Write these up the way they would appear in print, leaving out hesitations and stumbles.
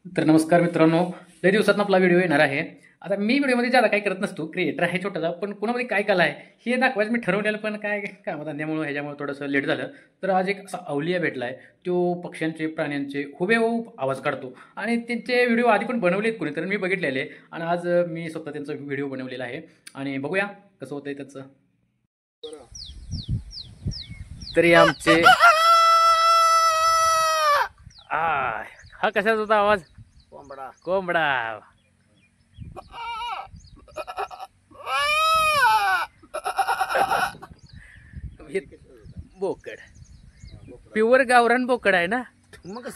तर नमस्कार मित्रांनो, लय दिवसात आपला व्हिडिओ येणार आहे. आता मी व्हिडिओमध्ये ज्यादा काही करत नसतो, क्रिएटर आहे छोटासा, पण कुणामध्ये काय कला आहे हे दाखवायचं मी ठरवलेलं, पण काय कामधंद्यामुळे ह्याच्यामुळे थोडंसं लेट झालं. तर आज एक असा अवलिया भेटला आहे, तो पक्ष्यांचे प्राण्यांचे हुबेहूब आवाज काढतो आणि त्यांचे व्हिडिओ आधी पण बनवलेत कोणी, तर मी बघितलेले आणि आज मी स्वतः त्यांचा व्हिडिओ बनवलेला आहे आणि बघूया कसं होतंय त्याचं. तरी आमचे हा कशाचा होता आवाज? कोंबडा कोंबडा. बोकड, प्युअर गावरान बोकड आहे ना. मग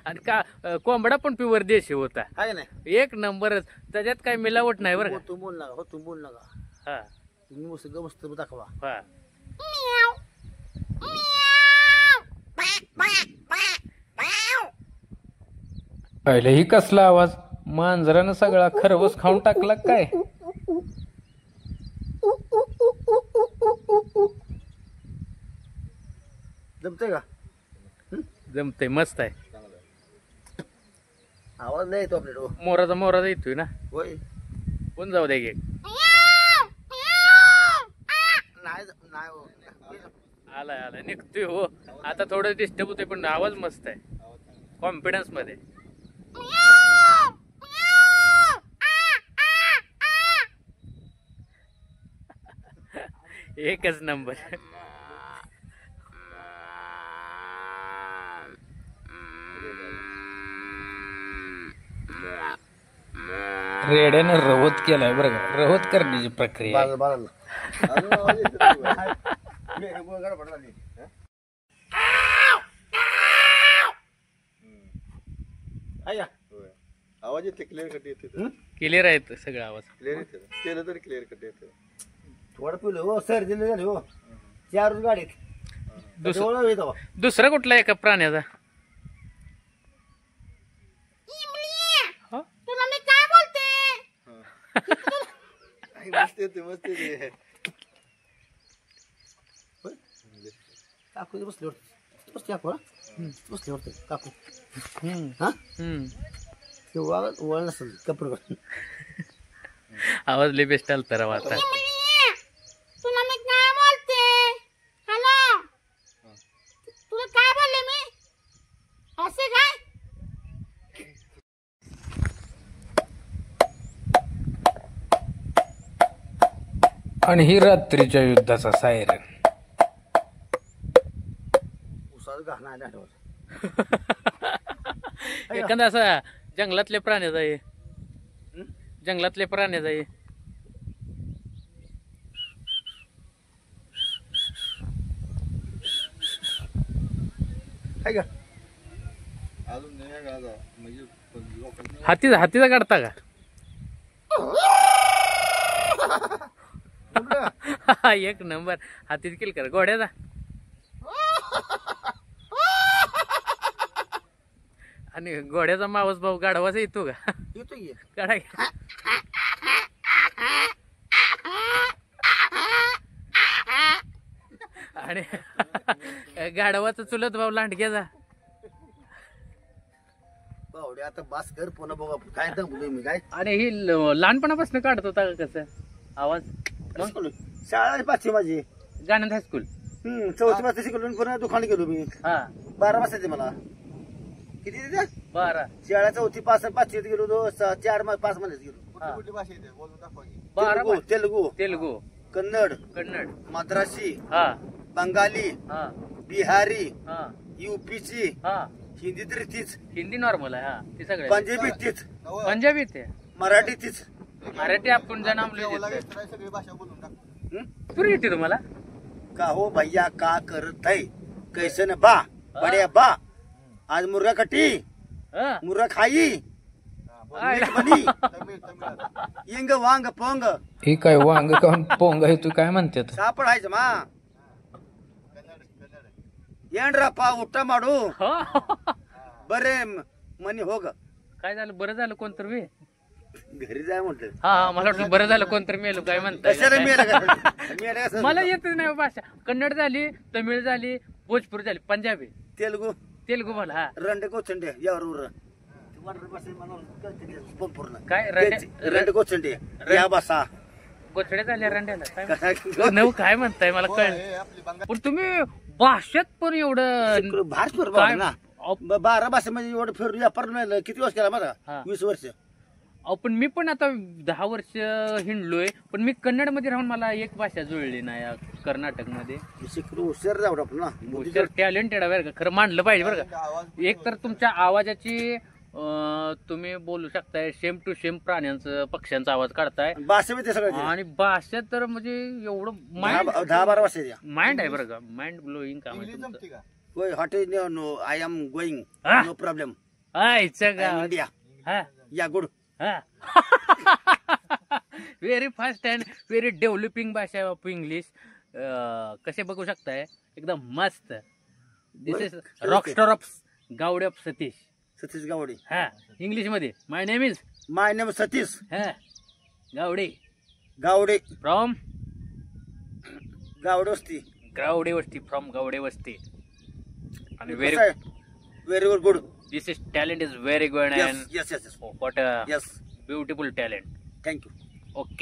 आणि का कोंबडा पण प्युअर देशी होता, आहे नाही. एक नंबरच. त्याच्यात काही मिलावट नाही बरं का. तू बोल नका, तू बोल नका. हा तुम्ही मस्त दाखवा. हा. पहिले ही कसला आवाज, मांजरानं सगळा खरवस खाऊन टाकला काय. जमतंय का? जमतंय, मस्त आहे. आवाज नाही येतो आपल्याकडे. मोराचा येतोय ना. होय, कोण जाऊ दे गे. नाही नाही हो. आलाय निघतोय हो. आता थोडं डिस्टर्ब होतोय पण आवाज मस्त आहे, कॉन्फिडन्स मध्ये. एकच नंबर. रेड्यानं रवत केलाय बरं का. रवत करण्याची प्रक्रिया आहे. आवाज येते क्लिअर कट येते. क्लिअर आहे सगळं आवाज. क्लिअर येते, केलं तरी क्लिअर कट येते. थोडं पिलं हो, सर्दी झाली हो. 4 गाडीत दुसरा कुठला एका प्राण्याचा? तुला मी काय बोलते? मस्त येते, मस्त येते. काकू बसले वाटतं, बसते काकू. बसले वाटतं काकू. हा किंवा वळ नसेल कपडे. आवाज लय बेस्ट आलता राव आता. तुला मी काय बोलते? हॅलो, तुला काय बोलले मी? असे काय? आणि ही रात्रीच्या युद्धाचा सायरन. उसाच घालणार आठवत. एखादा असा जंगलातल्या प्राण्याचा आहे, जंगलातल्या प्राण्याचा आहे. का हातीचा काढता का? एक नंबर. हातीच किल कर. घोड्याचा आणि घोड्याचा मावस भाऊ गाढवाचा येतो का? येतो की काढा. आणि गाढवाचा चुलत भाऊ लांडग्याचा. बावडे आता बास कर, पुन्हा बघा काय दमलोय मी काय. आणि ही लहानपणापासून काढत होता का कसं आवाज? शाळा 5वी माझी. गाणंद हायस्कूल. 4थी वाजता शिकलो, पुन्हा दुकान गेलो मी. हा 12 वाजता मला. किती तिथे 12. शाळा 4थी 5वीत गेलो, 5 महिन्यात गेलो. हा. कुठली भाषा येते बोलून दाखवा की. 12. तेलुगू, तेलुगू, कन्नड, कन्नड, मद्रासी, हा बंगाली, हा बिहारी, हा यूपीची, हा. हिंदी तर तीच, हिंदी नॉर्मल आहे. हा ते सगळे. पंजाबी तीच, पंजाबी ते मराठी तीच. मराठी आपण जनामले सगळी भाषा बोलून टाक. पुरी येते तुम्हाला? का हो भैया का करत है, कैसे न बा बढिया बा, आज मुर्गा कटी, हा. मुर्गा खाई, मीठ बनी, इंग वांग पोंग, हे काय वांग काऊन पोंग आहे तू काय म्हणतात? सापडायचं मा येंड्रा पा उठा माडू बरे मनी हो ग. काय झालं? बरं झालं कोणतर मी घरी जाय म्हटलं. हा मला वाटलं बरं झालं कोणतरी मेलो काय कशाला म्हणताय. मला येतच नाही भाषा. कन्नड झाली, तमिळ झाली, भोजपुरी झाली, पंजाबी, तेलुगू तेलगू बोला हा रंडे कोचंडे यावर काय रंडे कोचंडे या बसा गोचड्या झाल्या रंड्याला काय नऊ काय म्हणताय मला कळलं पण तुम्ही भाषेत पण एवढं भार फिर काय? ना 12 भाषेमध्ये एवढं फिर व्यापार नाही किती वर्ष केला बघा हा. 20 वर्ष अहो पण मी पण आता 10 वर्ष हिंडलोय पण मी कन्नड मध्ये राहून मला एक भाषा जुळली नाही या कर्नाटक मध्ये शिकलो हुशार जाऊ आपण ना हुशार टॅलेंटेड आहे बरं का खरं मांडलं पाहिजे बरं का एक तर तुमच्या आवाजाची तुम्ही बोलू शकताय सेम टू सेम प्राण्यांचं पक्ष्यांचा आवाज काढताय भाषेमध्ये सगळं आणि भाषा तर म्हणजे एवढं माइंड 10-12 वर्षाच्या माइंड आहे बरं का माइंड ब्लोईंग काम आहे तुमचं होय hot is no I am going हा? नो प्रॉब्लेम आयचं गाव इंडिया हा या गुड हा very fast and very developing भाषा ऑफ इंग्लिश कसे बघू शकताय एकदम मस्त this is rockstar of Gawade of Satish Satish Gawade हा इंग्लिश मध्ये my name is my name Satish हा गावडे गावडे फ्रॉम गावडे वस्ती गावडे वस्ती फ्रॉम गावडे वस्ती आणि very very good this is talent is very good yes and yes yes what yes beautiful talent thank you okay